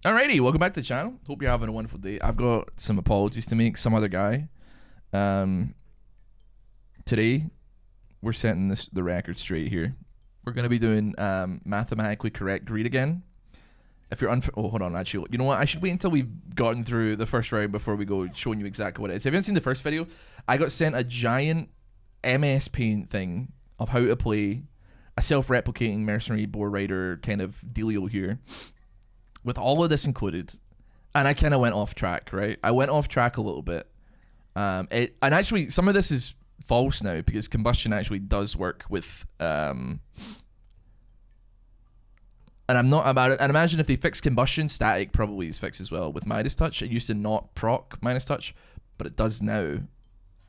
Alrighty, welcome back to the channel. Hope you're having a wonderful day. I've got some apologies to make. Some other guy. Today, we're setting the record straight here. We're going to be doing mathematically correct greed again. If you're oh, hold on, actually. You know what? I should wait until we've gotten through the first round before we go showing you exactly what it is. If you haven't seen the first video, I got sent a giant MS Paint thing of how to play a self-replicating mercenary boar rider kind of dealio here, with all of this included, and I kind of went off track, right? I went off track a little bit. And actually, some of this is false now because combustion actually does work with. And I'm not about it. And imagine if they fix combustion, static probably is fixed as well with Midas touch. It used to not proc Midas touch, but it does now,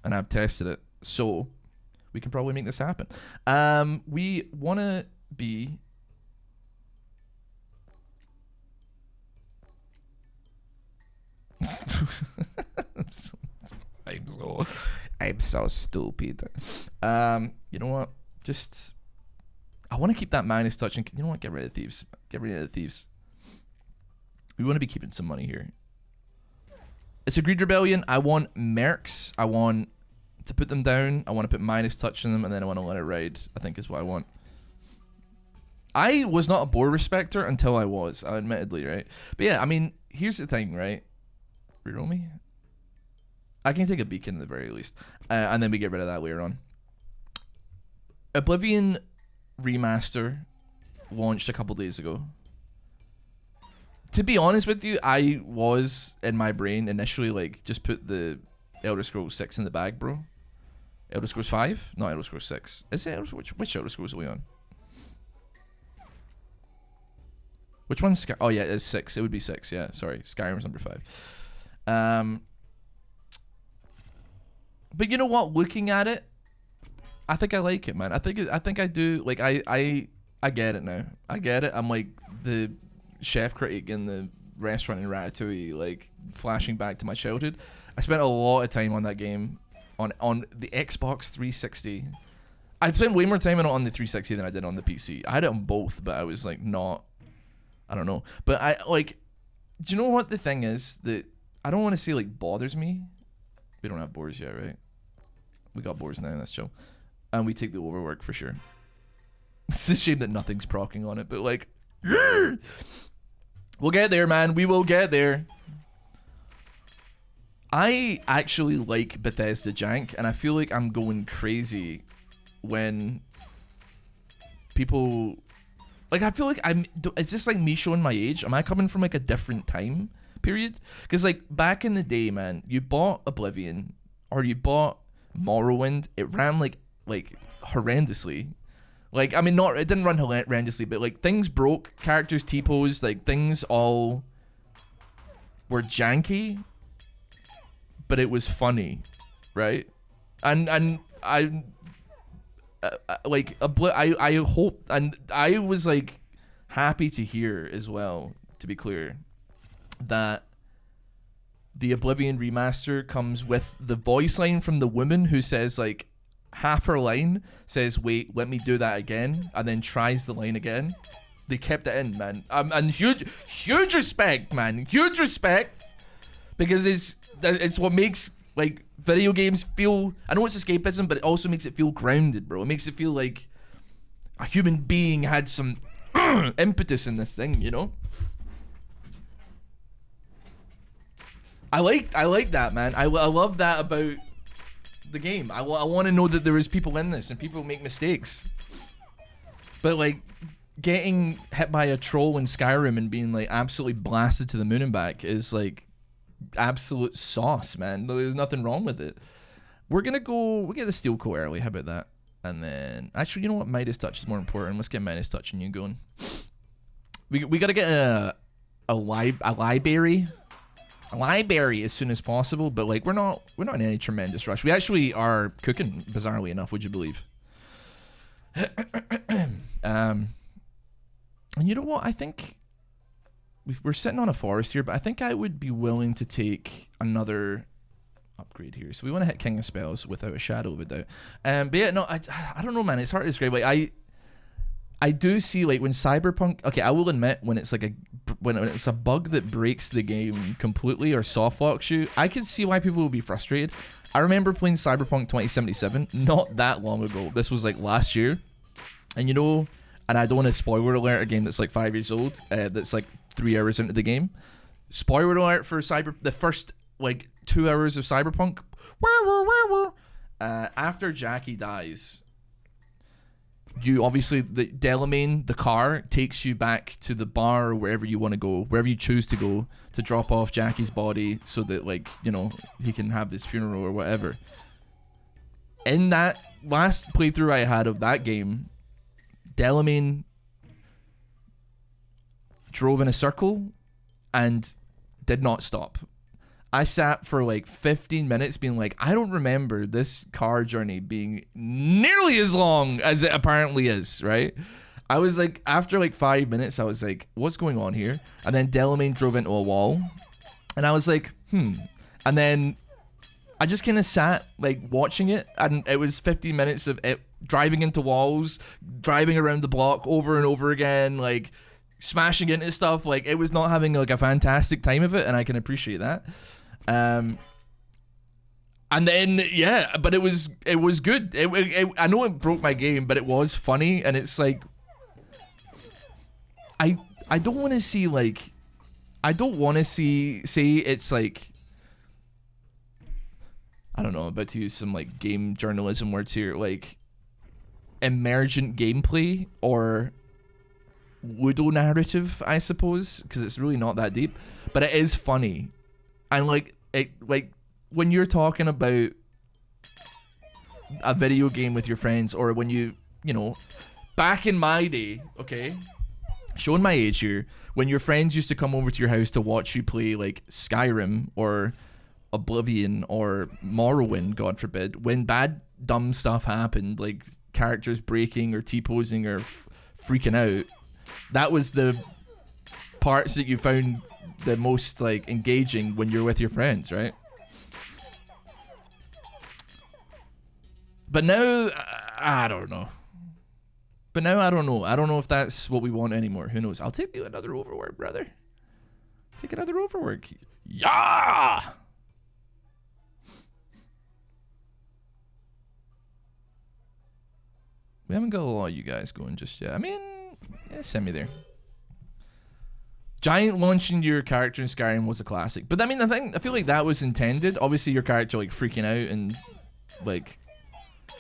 and I've tested it, so we can probably make this happen. We want to be. I'm so stupid. You know what? Just I want to keep that minus touch, and you know what? Get rid of thieves. Get rid of the thieves. We want to be keeping some money here. It's a greed rebellion. I want mercs. I want to put them down. I want to put minus touch in them, and then I want to let it ride. I think is what I want. I was not a boar respecter until I was, admittedly, right? But yeah, I mean, here's the thing, right? Reroll me. I can take a beacon at the very least, and then we get rid of that later on. Oblivion Remaster launched a couple days ago. To be honest with you, I was in my brain initially like, just put the Elder Scrolls 6 in the bag, bro. Elder Scrolls 5? Not Elder Scrolls 6. Is it which Elder Scrolls are we on? Which one's Sky? Oh yeah, it's 6. It would be 6. Yeah, sorry. Skyrim's number 5. But you know what? Looking at it, I think I like it, man. I think I do. Like I get it now. I get it. I'm like the chef critic in the restaurant in Ratatouille, like flashing back to my childhood. I spent a lot of time on that game on the Xbox 360. I spent way more time on it on the 360 than I did on the PC. I had it on both, but I was like not. I don't know. But I like. Do you know what the thing is that I don't want to say like bothers me? We don't have boars yet, right? We got boars now, that's chill. And we take the overwork for sure. It's a shame that nothing's proccing on it, but like, we'll get there, man. We will get there. I actually like Bethesda jank, and I feel like I'm going crazy when people, like, I feel like is this like me showing my age? Am I coming from like a different time period? Because like back in the day, man, you bought Oblivion or you bought Morrowind, it ran like horrendously. Like, I mean, it didn't run horrendously, but like things broke, characters T-posed, like things all were janky, but it was funny, right? And I like I hope, and I was like happy to hear as well, to be clear, that the Oblivion remaster comes with the voice line from the woman who says like half her line says, "Wait, let me do that again," and then tries the line again. They kept it in, man. And huge respect, man. Huge respect, because it's what makes like video games feel. I know it's escapism, but it also makes it feel grounded, bro. It makes it feel like a human being had some impetus in this thing, you know. I like that, man. I love that about the game. I want to know that there is people in this and people make mistakes. But like getting hit by a troll in Skyrim and being like absolutely blasted to the moon and back is like absolute sauce, man. There's nothing wrong with it. We'll get the steel coat early. How about that? And then actually, you know what? Midas touch is more important. Let's get Midas touch and you going. We gotta get a library as soon as possible, but like we're not in any tremendous rush. We actually are cooking, bizarrely enough, would you believe? And you know what? I think we're sitting on a forest here, but I think I would be willing to take another upgrade here. So we want to hit King of Spells without a shadow of a doubt. But yeah, no, I don't know, man. It's hard to describe. Like I do see like when Cyberpunk. Okay, I will admit when it's like a when it's a bug that breaks the game completely or soft locks you, I can see why people would be frustrated. I remember playing Cyberpunk 2077 not that long ago. This was like last year, and you know, and I don't want to spoiler alert a game that's like 5 years old. That's like 3 hours into the game. Spoiler alert for the first like 2 hours of Cyberpunk. After Jackie dies, you obviously, the Delamain, the car, takes you back to the bar or wherever you want to go, wherever you choose to go, to drop off Jackie's body so that, like, you know, he can have his funeral or whatever. In that last playthrough I had of that game, Delamain drove in a circle and did not stop. I sat for like 15 minutes being like, I don't remember this car journey being nearly as long as it apparently is, right? I was like, after like 5 minutes, I was like, what's going on here? And then Delamain drove into a wall. And I was like, And then I just kind of sat like watching it. And it was 15 minutes of it driving into walls, driving around the block over and over again, like smashing into stuff. Like, it was not having like a fantastic time of it. And I can appreciate that. And then yeah, but it was good. I know it broke my game, but it was funny, and it's like I don't want to see like say it's like, I don't know, I'm about to use some like game journalism words here, like emergent gameplay or Ludo narrative, I suppose, because it's really not that deep, but it is funny. And like when you're talking about a video game with your friends, or when you know, back in my day, okay, showing my age here, when your friends used to come over to your house to watch you play like Skyrim or Oblivion or Morrowind, God forbid, when bad dumb stuff happened, like characters breaking or T-posing or freaking out, that was the parts that you found the most like engaging when you're with your friends, right? But now I don't know. I don't know if that's what we want anymore. Who knows? I'll take you another overwork, brother. Take another overwork. Yeah. We haven't got a lot of you guys going just yet. I mean, yeah, send me there. Giant launching your character in Skyrim was a classic, but I mean, I feel like that was intended. Obviously, your character like freaking out and like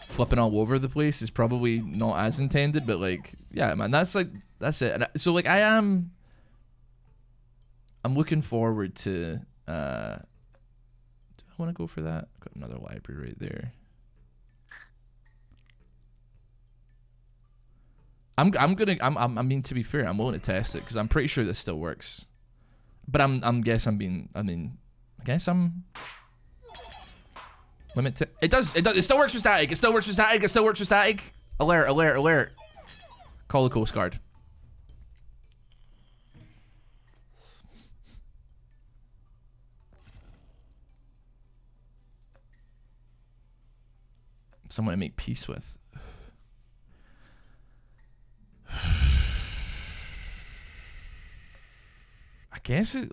flipping all over the place is probably not as intended, but like, yeah, man, that's it. And so like, I'm looking forward to. Do I want to go for that? Got another library right there. I mean, to be fair, I'm willing to test it because I'm pretty sure this still works. But I guess I'm limit to, it still works with static. It still works with static. Alert. Call the Coast Guard. Someone to make peace with. I guess it'd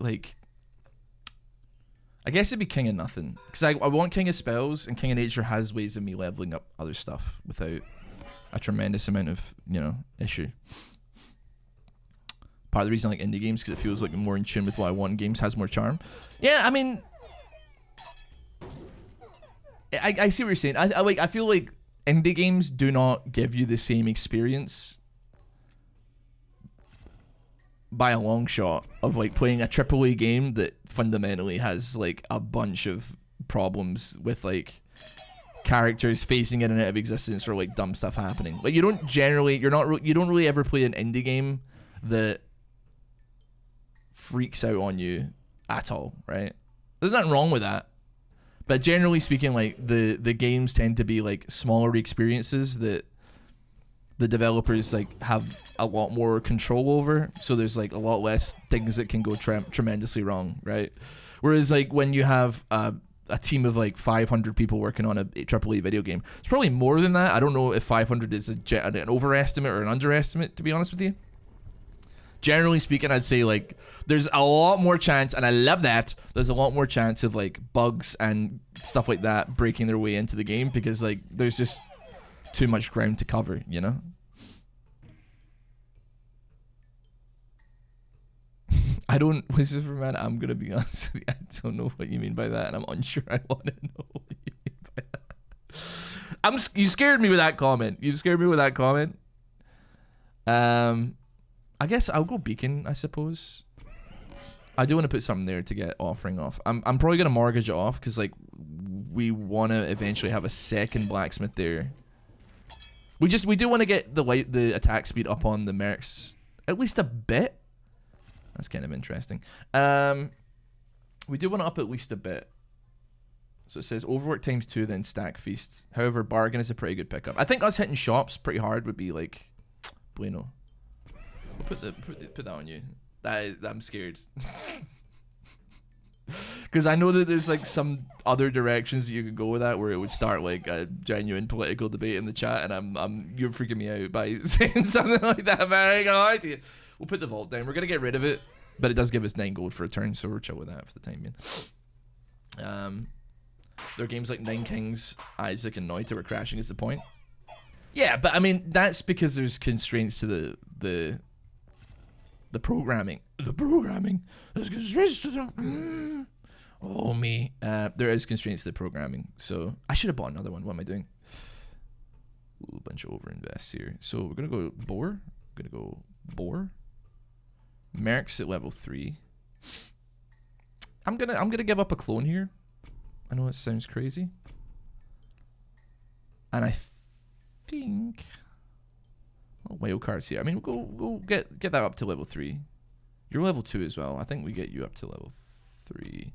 be King of Nothing, because I want King of Spells, and King of Nature has ways of me leveling up other stuff without a tremendous amount of, you know, issue. Part of the reason I like indie games, because it feels like more in tune with what I want in games, has more charm. Yeah, I mean, I see what you're saying. I feel like indie games do not give you the same experience by a long shot of like playing a AAA game that fundamentally has like a bunch of problems with like characters phasing in and out of existence or like dumb stuff happening. Like you don't really ever play an indie game that freaks out on you at all, right? There's nothing wrong with that. But generally speaking, like the games tend to be like smaller experiences that the developers like have a lot more control over, so there's like a lot less things that can go tremendously wrong, right? Whereas like when you have a team of like 500 people working on a AAA video game, it's probably more than that. I don't know if 500 is an overestimate or an underestimate, to be honest with you. generally speaking, I'd say like there's a lot more chance, and I love that. There's a lot more chance of like bugs and stuff like that breaking their way into the game because like there's just too much ground to cover, you know. I don't. This is for man. I'm gonna be honest with you. I don't know what you mean by that, and I'm unsure. I want to know what you mean by that. You scared me with that comment. You scared me with that comment. I guess I'll go beacon. I suppose. I do want to put something there to get offering off. I'm probably gonna mortgage it off because like we want to eventually have a second blacksmith there. We do want to get the attack speed up on the mercs at least a bit. That's kind of interesting. We do want to up at least a bit. So it says overwork ×2, then stack feast. However, bargain is a pretty good pickup. I think us hitting shops pretty hard would be like bueno. We'll put that on you. I'm scared. Because I know that there's like some other directions that you could go with that where it would start like a genuine political debate in the chat, and you're freaking me out by saying something like that. Man, I got no idea. We'll put the vault down. We're gonna get rid of it, but it does give us 9 gold for a turn, so we're chill with that for the time being. There are games like Nine Kings, Isaac, and Noita were crashing is the point. Yeah, but I mean that's because there's constraints to the programming. The programming. There's constraints to the. Oh me. There is constraints to the programming. So I should have bought another one. What am I doing? Ooh, a bunch of overinvests here. So we're gonna go boar. We're gonna go boar. Mercs at level 3. I'm gonna give up a clone here. I know it sounds crazy. And I think wild cards here. I mean we'll go get that up to level 3. You're level 2 as well. I think we get you up to level 3.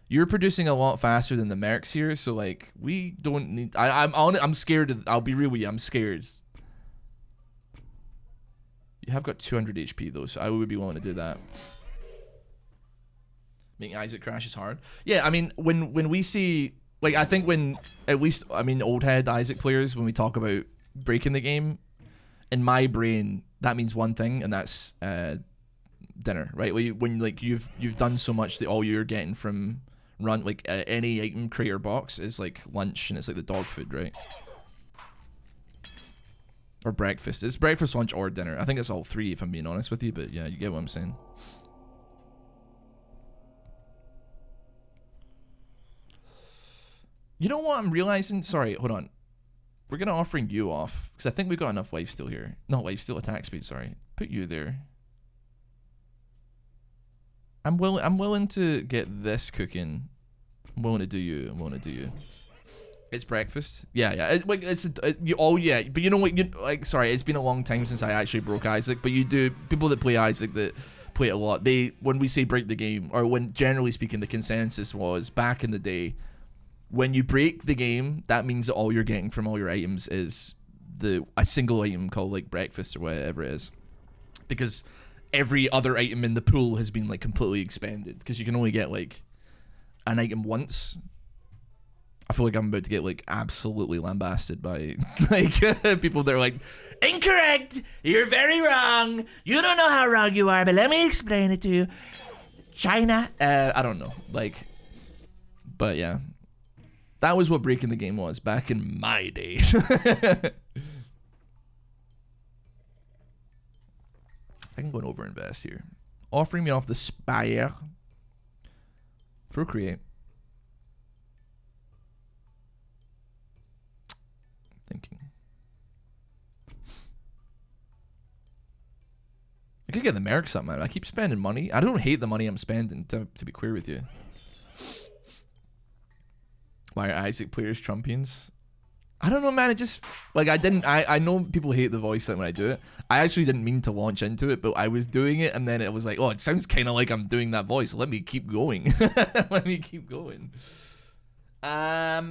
You're producing a lot faster than the mercs here, so like we don't need I'm scared I'll be real with you, I'm scared. You have got 200 HP though, so I would be willing to do that. Making Isaac crash is hard. Yeah, I mean, when we see, like, I think when, at least, I mean, old head Isaac players, when we talk about breaking the game, in my brain, that means one thing, and that's dinner, right? When like you've done so much that all you're getting from any item crate or box is like lunch, and it's like the dog food, right? Or breakfast. It's breakfast, lunch, or dinner. I think it's all 3 if I'm being honest with you, but yeah, you get what I'm saying. You know what I'm realizing? Sorry, hold on. We're gonna offering you off because I think we've got enough life steal here. Not life steal, attack speed. Sorry, put you there. I'm willing to get this cooking. I'm willing to do you. I'm willing to do you. It's breakfast. Yeah. Oh yeah, but you know what? Sorry, it's been a long time since I actually broke Isaac. But you do. People that play Isaac that play it a lot. When we say break the game, or when generally speaking, the consensus was back in the day. When you break the game, that means that all you're getting from all your items is a single item called like breakfast or whatever it is, because every other item in the pool has been like completely expanded because you can only get like an item once. I feel like I'm about to get like absolutely lambasted by like people that are like, incorrect, you're very wrong, you don't know how wrong you are, but let me explain it to you. China, I don't know, like, but yeah. That was what breaking the game was back in my day. I can go and overinvest here. Offering me off the Spire. Procreate. Thinking. I could get the mercs up, man. I keep spending money. I don't hate the money I'm spending, to be clear with you. Why are Isaac players Trumpians? I don't know, man. It just, like, I know people hate the voice when I do it. I actually didn't mean to launch into it, but I was doing it, and then it was like, oh, it sounds kind of like I'm doing that voice. Let me keep going. Let me keep going. I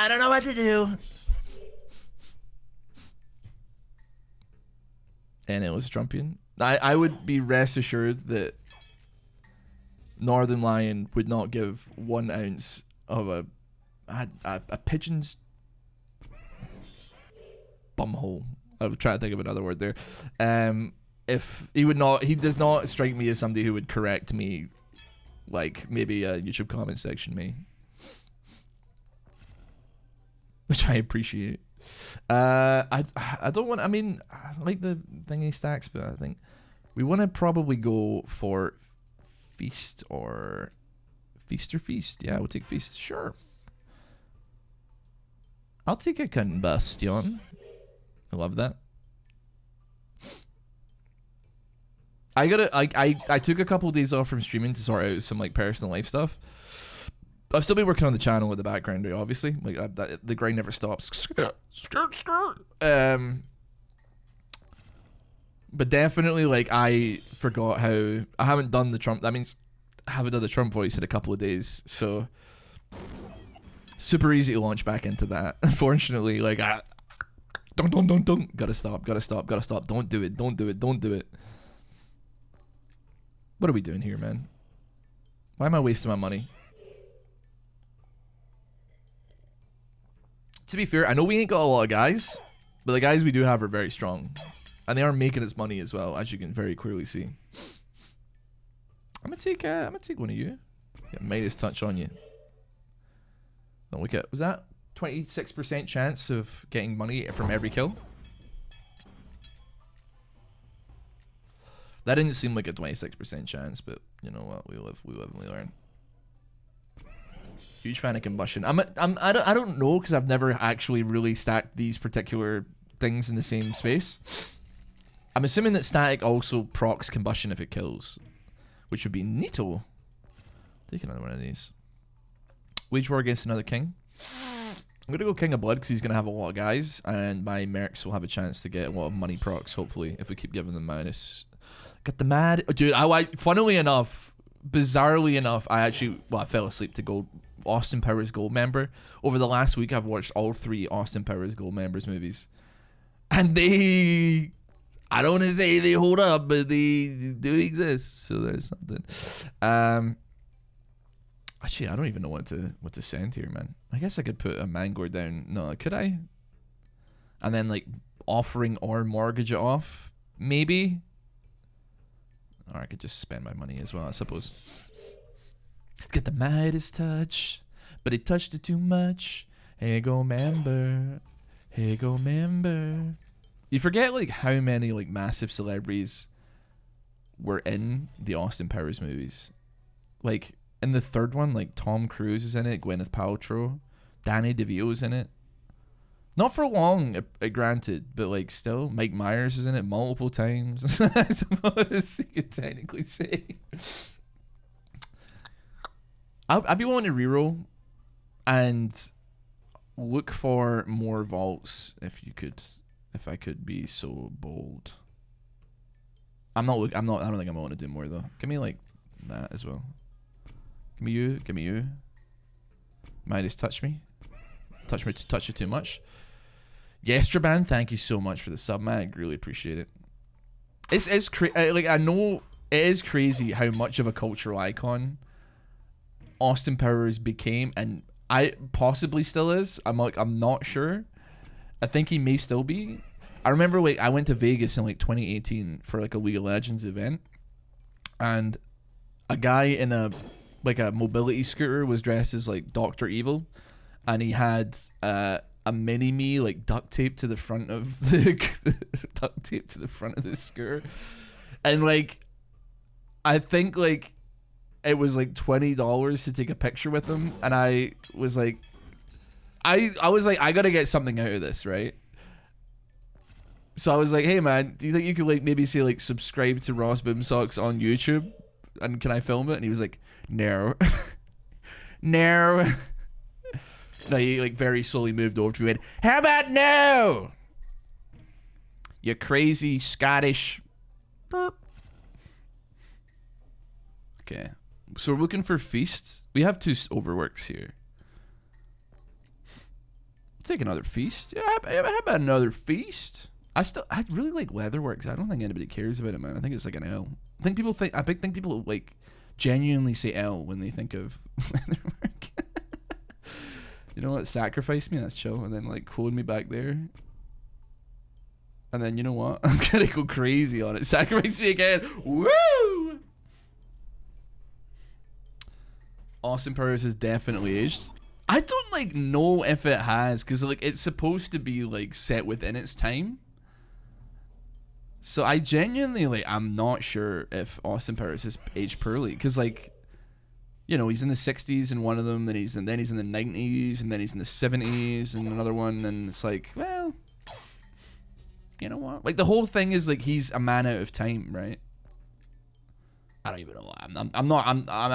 don't know what to do. And it was Trumpian. I would be rest assured that Northern Lion would not give 1 ounce of a pigeon's bumhole. I was trying to think of another word there. if he would not, he does not strike me as somebody who would correct me, like maybe a YouTube comment section may, which I appreciate. I don't want. I mean, I like the thingy stacks, but I think we want to probably go for feast or feast. Yeah, we'll take feast. Sure. I'll take a combustion. I love that. I took a couple of days off from streaming to sort out some like personal life stuff. I've still been working on the channel in the background, obviously. Like the grind never stops. But definitely, like I forgot how I haven't done the Trump. That means I haven't done the Trump voice in a couple of days, so super easy to launch back into that. Unfortunately, like don't. Gotta stop. Don't do it. What are we doing here, man? Why am I wasting my money? To be fair, I know we ain't got a lot of guys, but the guys we do have are very strong. And they are making us money as well, as you can very clearly see. I'm gonna take one of you. Get Midas touch on you. Don't look at, was that 26% chance of getting money from every kill? That didn't seem like a 26% chance, but you know what? We live and we learn. Huge fan of combustion. I don't know because I've never actually really stacked these particular things in the same space. I'm assuming that static also procs combustion if it kills, which would be neato. Take another one of these. Wage war against another king. I'm gonna go King of Blood because he's gonna have a lot of guys, and my mercs will have a chance to get a lot of money procs. Hopefully, if we keep giving them minus. Got the mad dude. Funnily enough, bizarrely enough, I fell asleep to go Austin Powers Gold member. Over the last week, I've watched all 3 Austin Powers Gold members movies, and they, I don't want to say they hold up, but they do exist. So there's something. Actually, I don't even know what to send here, man. I guess I could put a Mangor down. No, could I? And then like offering or mortgage it off, maybe. Or I could just spend my money as well, I suppose. Get the Midas touch, but he touched it too much. Here go member. You forget like how many like massive celebrities were in the Austin Powers movies. Like in the third one, like Tom Cruise is in it, Gwyneth Paltrow, Danny DeVito's in it. Not for long, granted, but like still, Mike Myers is in it multiple times. I suppose you could technically say. I'd be willing to reroll and look for more vaults if I could be so bold. I don't think I'm willing to do more though. Give me like that as well. Give me you. Midas touch me. Touch it too much. Yesterban, thank you so much for the sub, man. I really appreciate it. It's like I know it is crazy how much of a cultural icon Austin Powers became, and I possibly still is. I'm not sure. I think he may still be. I remember like I went to Vegas in like 2018 for like a League of Legends event, and a guy in a mobility scooter was dressed as like Dr. Evil, and he had a mini me like duct taped to the front of the scooter, and like I think like it was like $20 to take a picture with him, and I was like I gotta get something out of this, right? So I was like, hey man, do you think you could like maybe say like subscribe to RossBoomsocks on YouTube, and can I film it? And he was like, no. No. No, he like very slowly moved over to me and went, how about no? You crazy Scottish. Burp. Okay. So we're looking for feast. We have 2 overworks here. Take another feast. Yeah, how about another feast? I really like leatherworks. I don't think anybody cares about it, man. I think it's like an L. I think people like genuinely say L when they think of leatherwork. You know what? Sacrifice me. That's chill. And then like clone me back there. And then, you know what? I'm gonna go crazy on it. Sacrifice me again. Woo! Austin Powers has definitely aged. I don't like know if it has, because like it's supposed to be like set within its time. So I genuinely like I'm not sure if Austin Powers has aged poorly, because like, you know, he's in the 60s in one of them, then he's in the 90s, and then he's in the 70s in another one, and it's like, well, you know what? Like the whole thing is like he's a man out of time, right? I don't even know. I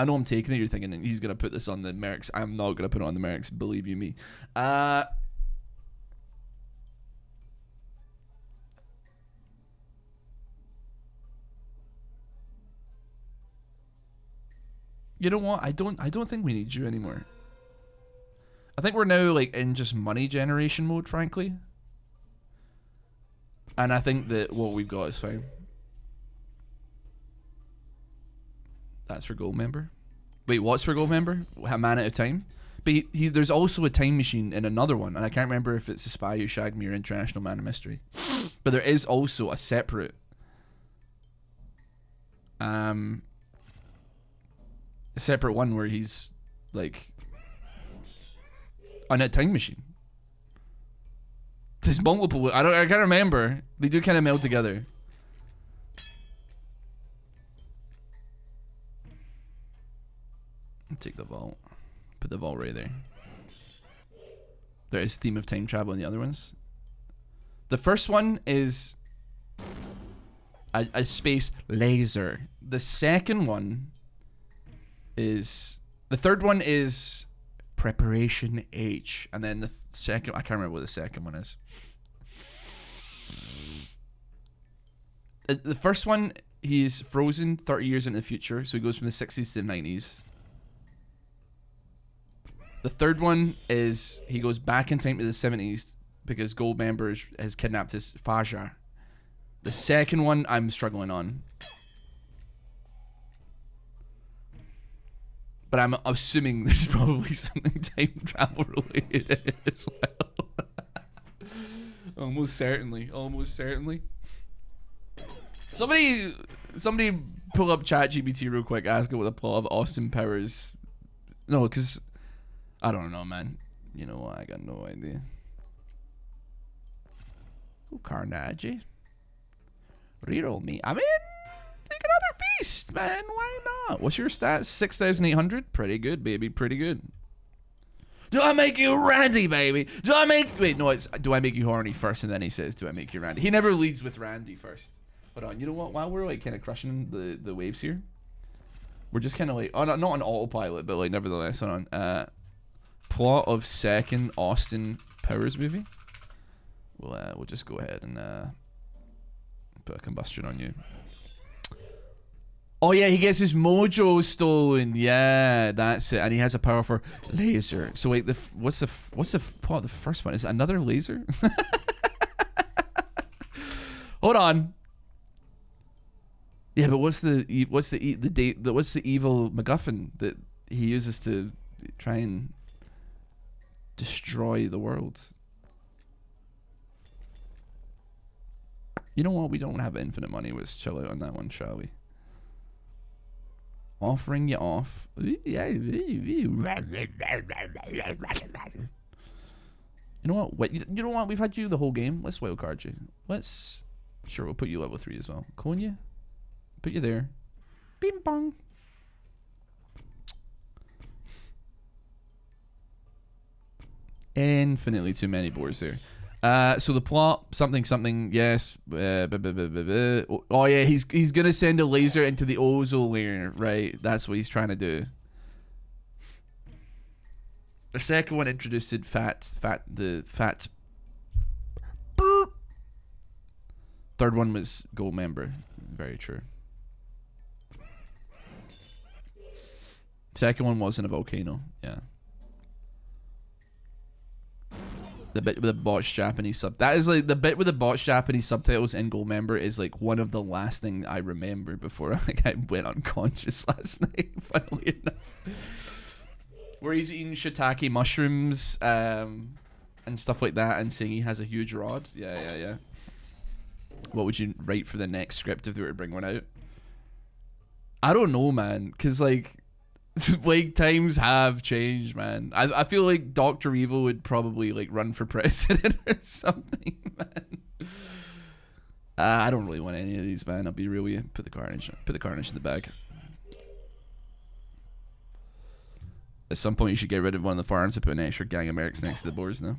know I'm taking it. You're thinking he's gonna put this on the Mercs. I'm not gonna put it on the Mercs. Believe you me. You know what? I don't think we need you anymore. I think we're now like in just money generation mode, frankly. And I think that what we've got is fine. That's for gold member. Wait, what's for gold member? A man at a time? But there's also a time machine in another one, and I can't remember if it's a Spy Who Shagged Me or International Man of Mystery. But there is also a separate one where he's like on a time machine. There's multiple. I can't remember. They do kind of meld together. I'll take the vault. Put the vault right there. There is theme of time travel in the other ones. The first one is a space laser. The second one is... The third one is Preparation H. And then the second... I can't remember what the second one is. The first one, he's frozen 30 years into the future. So he goes from the 60s to the 90s. The third one is he goes back in time to the 70s because Goldmember has kidnapped his Faja. The second one I'm struggling on. But I'm assuming there's probably something time travel related as well. Almost certainly. Almost certainly. Somebody pull up ChatGPT real quick, ask it what the plot of Austin Powers... No, because... I don't know, man. You know what? I got no idea. Oh, Carnage. Reroll me. I mean, take another feast, man. Why not? What's your stats? 6,800? Pretty good, baby. Pretty good. Do I make you Randy, baby? Do I make... Wait, no, it's... Do I make you horny first? And then he says, do I make you Randy? He never leads with Randy first. Hold on. You know what? While we're, like, kind of crushing the waves here, we're just kind of, like... Oh, not on autopilot, but, like, nevertheless. Hold on. Plot of second Austin Powers movie. We'll just go ahead and put a combustion on you. Oh yeah, he gets his mojo stolen. Yeah, that's it. And he has a power for laser. So wait, what's the plot of the first one? Is it another laser? Hold on. Yeah, but what's the evil MacGuffin that he uses to try and destroy the world? You know what? We don't have infinite money. Let's chill out on that one, shall we? Offering you off. You know what? Wait, you know what? We've had you the whole game. Let's wildcard you. Sure, we'll put you level 3 as well. Clone you. Put you there. Bing bong. Infinitely too many boards there. So the plot, something, yes. Oh yeah, he's gonna send a laser into the ozone layer, right? That's what he's trying to do. The second one introduced the fat. Third one was Goldmember. Very true. Second one wasn't a volcano. Yeah. The bit with the botched Japanese sub. That is like the bit with the botched Japanese subtitles in Goldmember is like one of the last things I remember before I went unconscious last night. Funnily enough, where he's eating shiitake mushrooms and stuff like that, and saying he has a huge rod. Yeah. What would you write for the next script if they were to bring one out? I don't know, man, because like times have changed, man. I feel like Dr. Evil would probably like run for president or something, man. I don't really want any of these, man. I'll be real with you. Put the carnage in the bag. At some point, you should get rid of one of the farms and put an extra gang of mercs next to the boars now.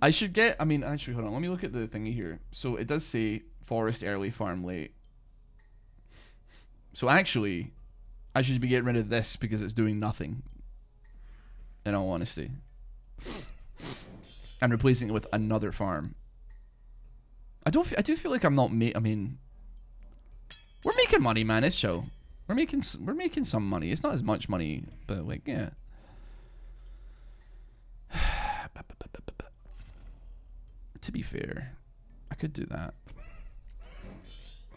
I should get... I mean, actually, hold on. Let me look at the thingy here. So, it does say forest early, farm late. So, actually, I should be getting rid of this because it's doing nothing. In all honesty. And replacing it with another farm. I do feel like I'm not... I mean... We're making money, man. It's show. We're making some money. It's not as much money, but like, yeah. To be fair, I could do that.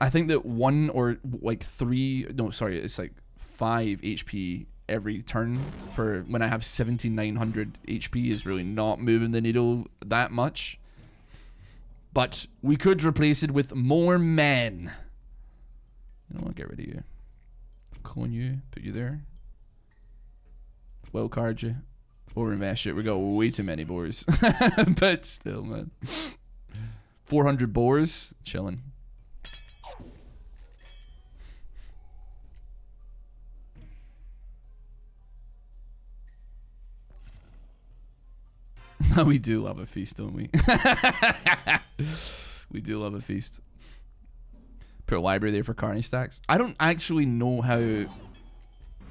I think that 1 or like 3, no, sorry, it's like 5 HP every turn for when I have 17,900 HP is really not moving the needle that much. But we could replace it with more men. You know what? Get rid of you. Clone you, put you there. Well card you. Or invest it. We got way too many boars. But still, man. 400 boars. Chilling. We do love a feast, don't we? We do love a feast. Put a library there for carnage stacks. I don't actually know how it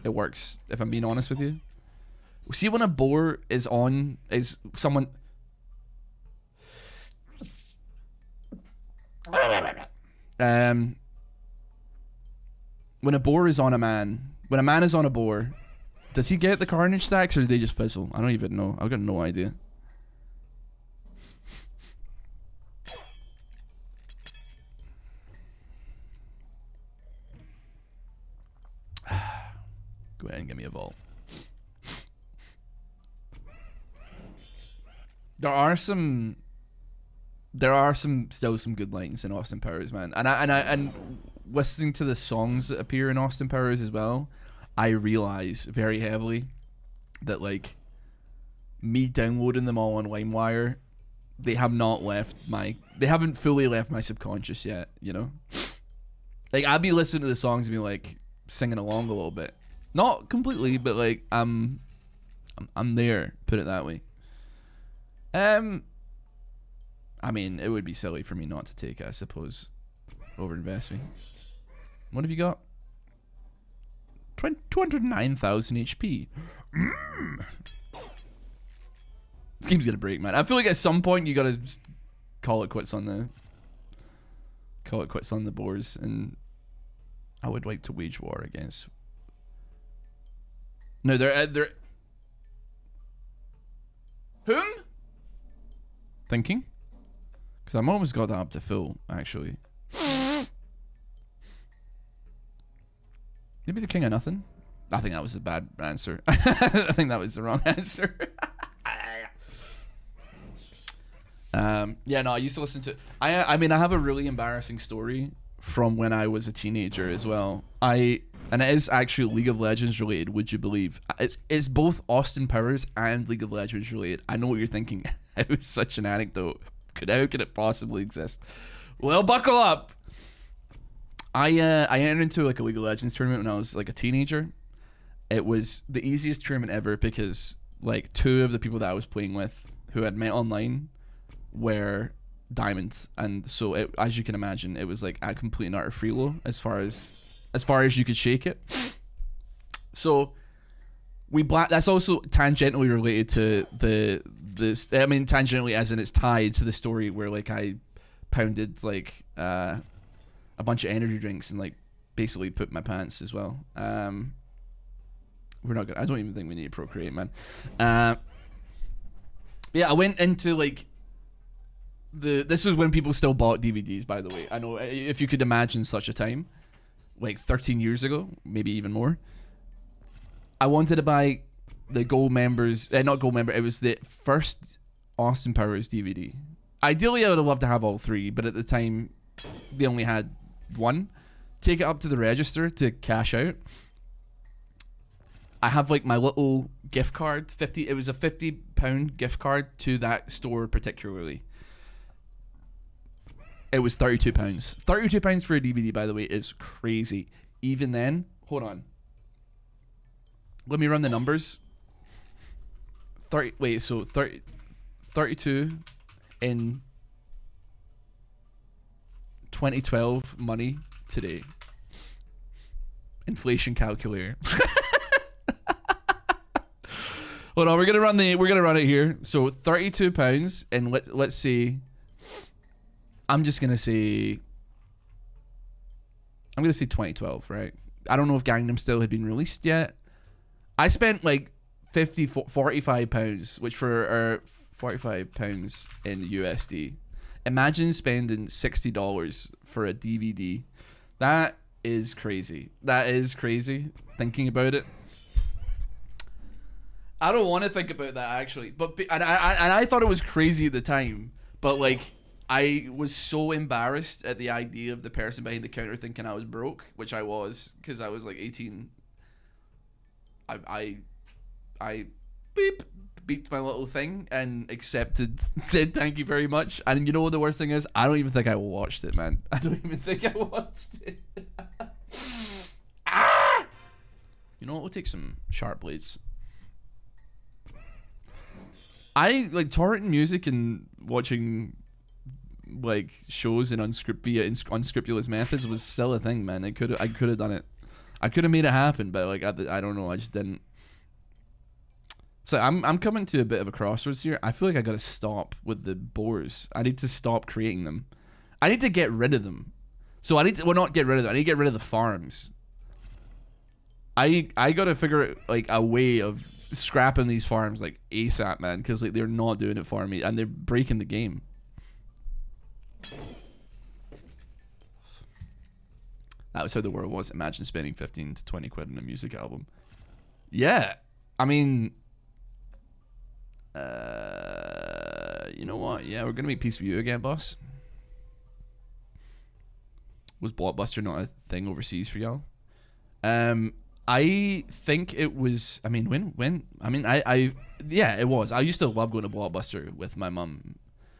works, if I'm being honest with you. See, when a boar is on, is someone... when a boar is on a man, when a man is on a boar, does he get the carnage stacks or do they just fizzle? I don't even know. I've got no idea. Go ahead and give me a vault. There are still some good lines in Austin Powers, man. And listening to the songs that appear in Austin Powers as well, I realize very heavily that like me downloading them all on LimeWire, they haven't fully left my subconscious yet, you know? Like I'll be listening to the songs and be like singing along a little bit. Not completely, but like I'm there, put it that way. I mean, it would be silly for me not to take it, I suppose. Overinvest me. What have you got? 209,000 HP. This game's gonna break, man. I feel like at some point you gotta just call it quits on the boars, and I would like to wage war against. No, they're whom? Thinking? Because I'm almost got that up to full, actually. Maybe the king of nothing? I think that was a bad answer. I think that was the wrong answer. Yeah, no, I used to listen to... I mean, I have a really embarrassing story from when I was a teenager as well. And it is actually League of Legends related, would you believe? It's both Austin Powers and League of Legends related. I know what you're thinking. It was such an anecdote. How could it possibly exist? Well, buckle up. I entered into like a League of Legends tournament when I was like a teenager. It was the easiest tournament ever because like 2 of the people that I was playing with who had met online were diamonds, and so as you can imagine, it was like a complete and utter freelo as far as you could shake it. So that's also tangentially related to this. I mean, tangentially as in it's tied to the story where like I pounded like a bunch of energy drinks and like basically pooped my pants as well. We're not gonna. I don't even think we need to procreate, man. Yeah, I went into like this was when people still bought DVDs, by the way. I know, if you could imagine such a time, like 13 years ago, maybe even more. I wanted to buy the gold members, not gold member, it was the first Austin Powers DVD. Ideally, I would have loved to have all three, but at the time, they only had one. Take it up to the register to cash out. I have like my little gift card. It was a £50 gift card to that store particularly. It was £32. £32 for a DVD, by the way, is crazy. Even then, hold on. Let me run the numbers. 32 in 2012 money today. Inflation calculator. Hold on, we're gonna run it here. So £32, and let's see. I'm gonna say 2012, right? I don't know if Gangnam Style had been released yet. I spent like £45, which for £45 in USD. Imagine spending $60 for a DVD. That is crazy. That is crazy. Thinking about it. I don't want to think about that actually, but I thought it was crazy at the time. But like, I was so embarrassed at the idea of the person behind the counter thinking I was broke, which I was because I was like 18. I beeped my little thing and accepted. Said thank you very much. And you know what the worst thing is? I don't even think I watched it, man. I don't even think I watched it. Ah! You know what? We'll take some sharp blades. I like torrenting music and watching like shows and via unscrupulous methods was still a thing, man. I could have done it. I could have made it happen, but like I don't know. I just didn't. So I'm coming to a bit of a crossroads here. I feel like I gotta stop with the boars. I need to stop creating them. I need to get rid of them. So I need to not get rid of them. I need to get rid of the farms. I gotta figure out like a way of scrapping these farms like ASAP, man, because like they're not doing it for me and they're breaking the game. That was how the world was. Imagine spending 15 to 20 quid on a music album. Yeah, I mean, you know what? Yeah, we're gonna make peace with you again, boss. Was Blockbuster not a thing overseas for y'all? I think it was. I mean, when? I mean, yeah, it was. I used to love going to Blockbuster with my mum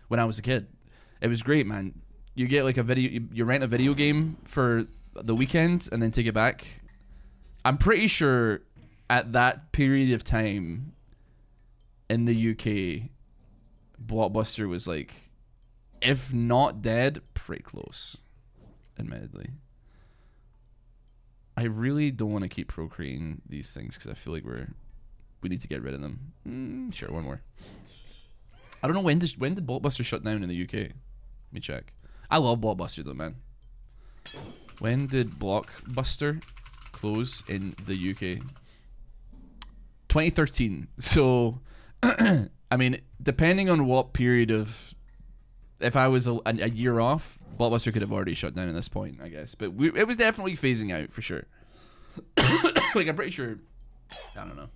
when I was a kid. It was great, man. You get like a video. You rent a video game for the weekend and then take it back. I'm pretty sure at that period of time in the UK, Blockbuster was like, if not dead, pretty close. Admittedly. I really don't want to keep procreating these things because I feel like we need to get rid of them. Sure, one more. I don't know when did Blockbuster shut down in the UK. Let me check. I love Blockbuster though, man. When did Blockbuster close in the UK? 2013. So, I mean, depending on what period of, if I was a year off, Blockbuster could have already shut down at this point, I guess. But it was definitely phasing out for sure. Like, I'm pretty sure. I don't know.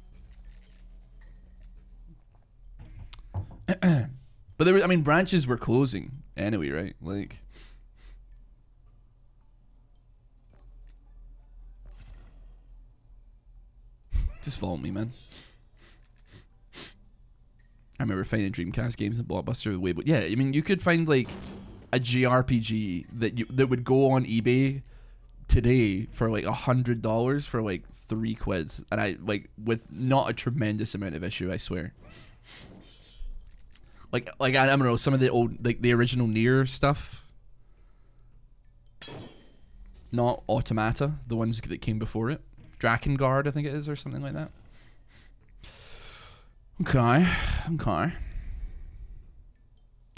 But there was, I mean, branches were closing anyway, right? Like, just follow me, man. I remember finding Dreamcast games in Blockbuster way, but yeah, I mean, you could find like a JRPG that would go on eBay today for like $100 for like 3 quid, and I like with not a tremendous amount of issue, I swear. Like I don't know, some of the old, like the original Nier stuff, not Automata, the ones that came before it, Drakengard I think it is, or something like that. Okay.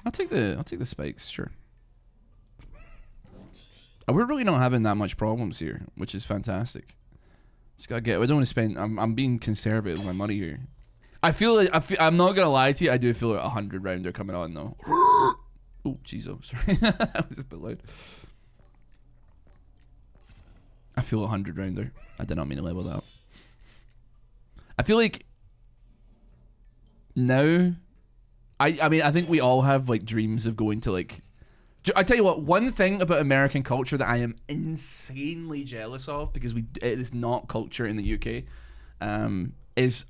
I'll take the spikes, sure. We're really not having that much problems here, which is fantastic. Just gotta get. I don't want to spend. I'm being conservative with my money here. I feel like I'm not gonna lie to you. I do feel like 100 rounder coming on though. Oh, jeez, oh, sorry, that was a bit loud. I feel 100 rounder. I did not mean to level that up. I feel like now I mean, I think we all have like dreams of going to like. I tell you what, one thing about American culture that I am insanely jealous of, because it is not culture in the UK, is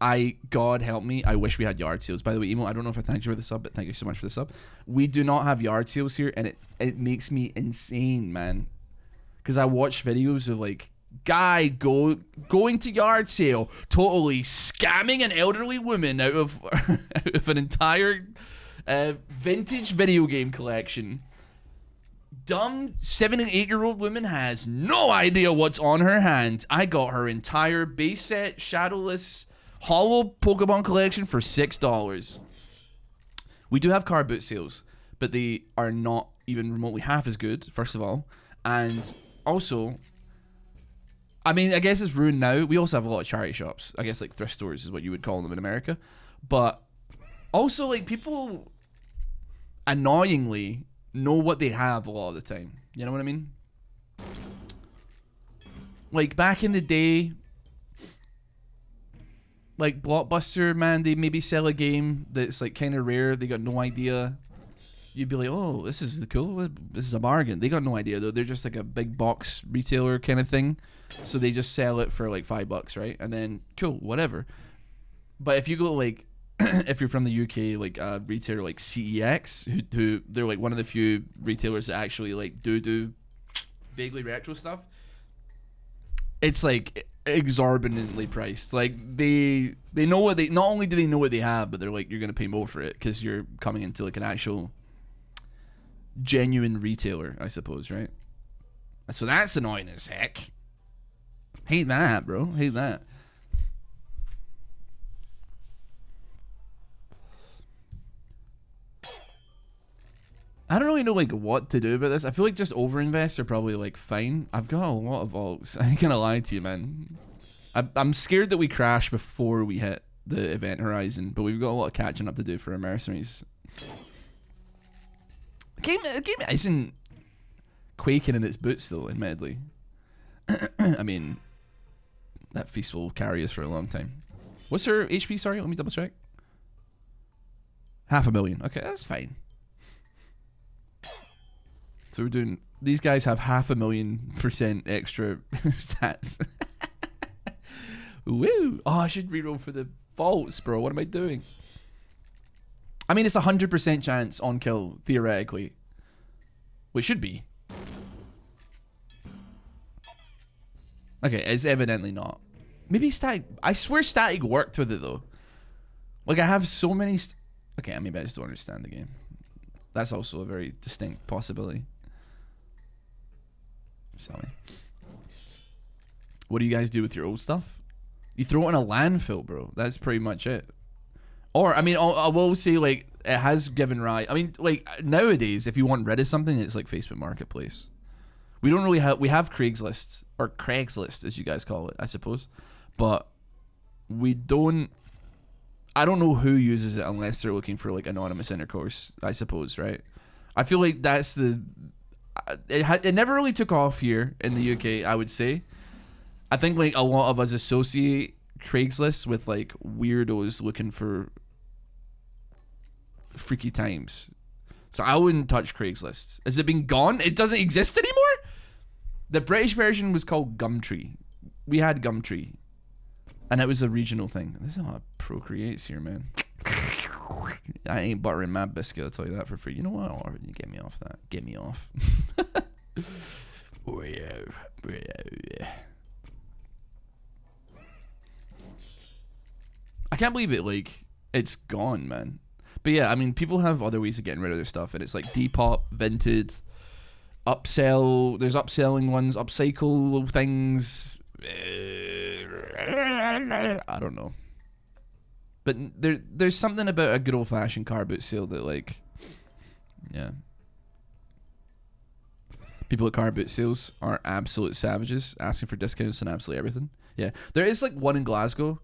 God help me, I wish we had yard sales. By the way, Emo, I don't know if I thanked you for the sub, but thank you so much for the sub. We do not have yard sales here, and it makes me insane, man. Because I watch videos of like guy going to yard sale, totally scamming an elderly woman out of out of an entire vintage video game collection. Dumb 7 and 8 year old woman has no idea what's on her hands. I got her entire base set, shadowless, hollow Pokemon collection for $6. We do have car boot sales, but they are not even remotely half as good, first of all. And also, I mean, I guess it's ruined now. We also have a lot of charity shops. I guess like thrift stores is what you would call them in America. But also, like, people annoyingly know what they have a lot of the time. You know what I mean? Like back in the day, like Blockbuster, man, they maybe sell a game that's like kind of rare. They got no idea. You'd be like, oh, this is cool. This is a bargain. They got no idea though. They're just like a big box retailer kind of thing. So they just sell it for like $5, right? And then cool, whatever. But if you go like, if you're from the UK, like a retailer like CEX, who they're like one of the few retailers that actually like do vaguely retro stuff, it's like exorbitantly priced. Like they know what they, not only do they know what they have, but they're like, you're gonna pay more for it because you're coming into like an actual genuine retailer, I suppose, right? So that's annoying as heck. Hate that, bro. Hate that. I don't really know like what to do about this. I feel like just overinvests are probably like fine. I've got a lot of alts. I ain't gonna lie to you, man. I'm scared that we crash before we hit the event horizon, but we've got a lot of catching up to do for our mercenaries. The game isn't quaking in its boots though, admittedly. I mean, that feast will carry us for a long time. What's her HP? Sorry, let me double check. 500,000. Okay, that's fine. So we're doing, these guys have 500,000% extra stats. Woo! Oh, I should reroll for the vaults, bro. What am I doing? I mean, it's 100% chance on kill, theoretically. Well, it should be. Okay, it's evidently not. Maybe static, I swear static worked with it though. Like I have so many, okay, maybe I just don't understand the game. That's also a very distinct possibility. Sorry. What do you guys do with your old stuff? You throw it in a landfill, bro. That's pretty much it. Or, I mean, I will say, like, it has given rise. I mean, like, nowadays, if you want rid of something, it's like Facebook Marketplace. We don't really have, we have Craigslist, or Craigslist, as you guys call it, I suppose. But we don't, I don't know who uses it unless they're looking for, like, anonymous intercourse, I suppose, right? I feel like that's the, it never really took off here in the UK, I would say. I think like a lot of us associate Craigslist with like weirdos looking for freaky times. So I wouldn't touch Craigslist. Has it been gone? It doesn't exist anymore? The British version was called Gumtree. We had Gumtree. And it was a regional thing. This is how it procreates here, man. I ain't buttering my biscuit, I'll tell you that for free. You know what? Oh, you get me off that. Get me off. I can't believe it, like, it's gone, man. But yeah, I mean, people have other ways of getting rid of their stuff, and it's like Depop, Vinted, upsell, there's upselling ones, upcycle things. I don't know. But there's something about a good old-fashioned car boot sale that, like, yeah. People at car boot sales are absolute savages, asking for discounts on absolutely everything. Yeah. There is, like, one in Glasgow.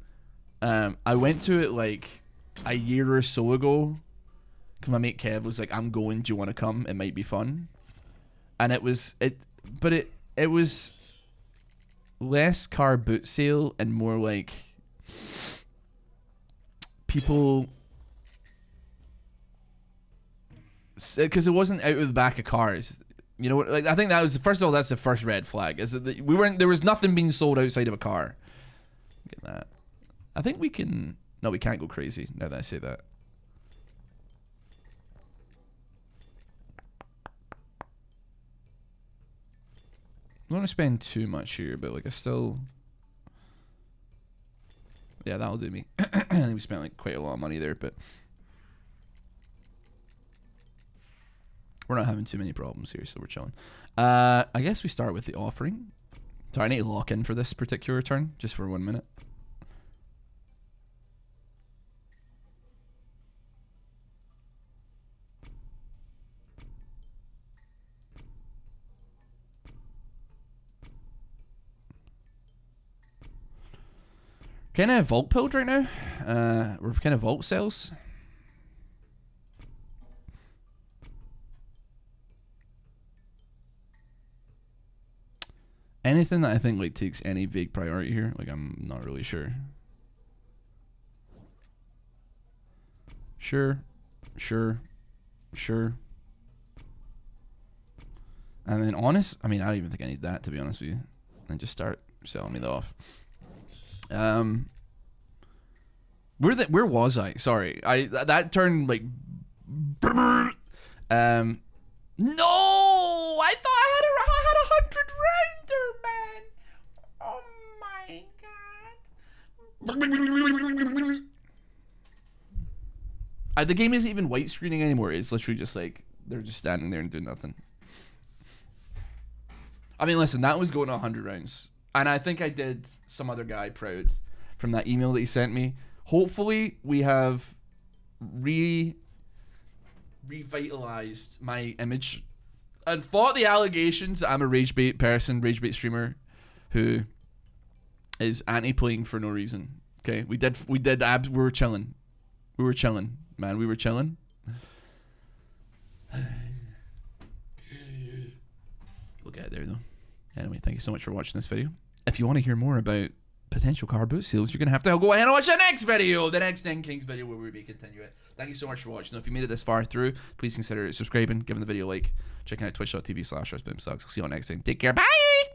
I went to it, like, a year or so ago, because my mate Kev was like, I'm going, do you want to come? It might be fun. And it was less car boot sale and more like people because it wasn't out of the back of cars. You know, like I think that was first of all, that's the first red flag. Is that we weren't there was nothing being sold outside of a car. Get that. I think we can. No, we can't go crazy now that I say that. I don't want to spend too much here, but like I still. Yeah, that'll do me. I think we spent like quite a lot of money there, but we're not having too many problems here, so we're chilling. I guess we start with the offering. So I need to lock in for this particular turn, just for 1 minute. Kind of vault pilled right now. We're kind of vault sales. Anything that I think like takes any vague priority here, like I'm not really sure. Sure. And then honest, I mean, I don't even think I need that, to be honest with you. And just start selling me that off. Where was I? Sorry, that turned like. No, I thought I had 100 rounder, man. Oh my god. The game isn't even white screening anymore. It's literally just like they're just standing there and doing nothing. I mean, listen, that was going 100 rounds. And I think I did some other guy proud from that email that he sent me. Hopefully, we have revitalized my image and fought the allegations that I'm a rage bait person, rage bait streamer who is anti-playing for no reason. Okay, we were chilling. Man. We were chilling. We'll get there though. Anyway, thank you so much for watching this video. If you want to hear more about potential car boot sales, you're going to have to go ahead and watch the next video, the next 10 Kings video where we may continue it. Thank you so much for watching. If you made it this far through, please consider subscribing, giving the video a like, checking out twitch.tv/RossBoomsocks. I'll see you all next time. Take care. Bye!